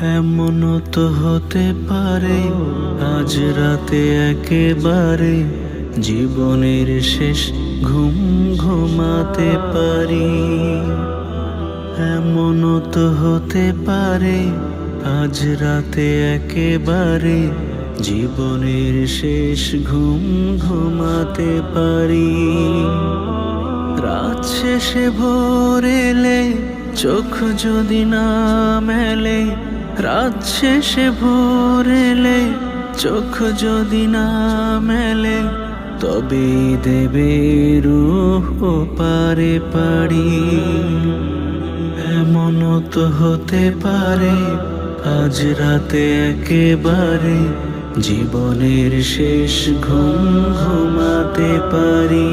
এমনও তো হতে পারে আজ রাতে একেবারে জীবনের শেষ ঘুম ঘুমাতে পারি। এমনও তো হতে পারে আজ রাতে একেবারে জীবনের শেষ ঘুম ঘুমাতে পারি। রাত শেষে ভোর এলে চোখ যদি না মেলে, রাত শেষে ভোর এলে চোখ যদি না মেলে, তবে দেবে রূহ পারে পারি। এমনও তো হতে পারে আজ রাতে একেবারে জীবনের শেষ ঘুম ঘুমাতে পারি।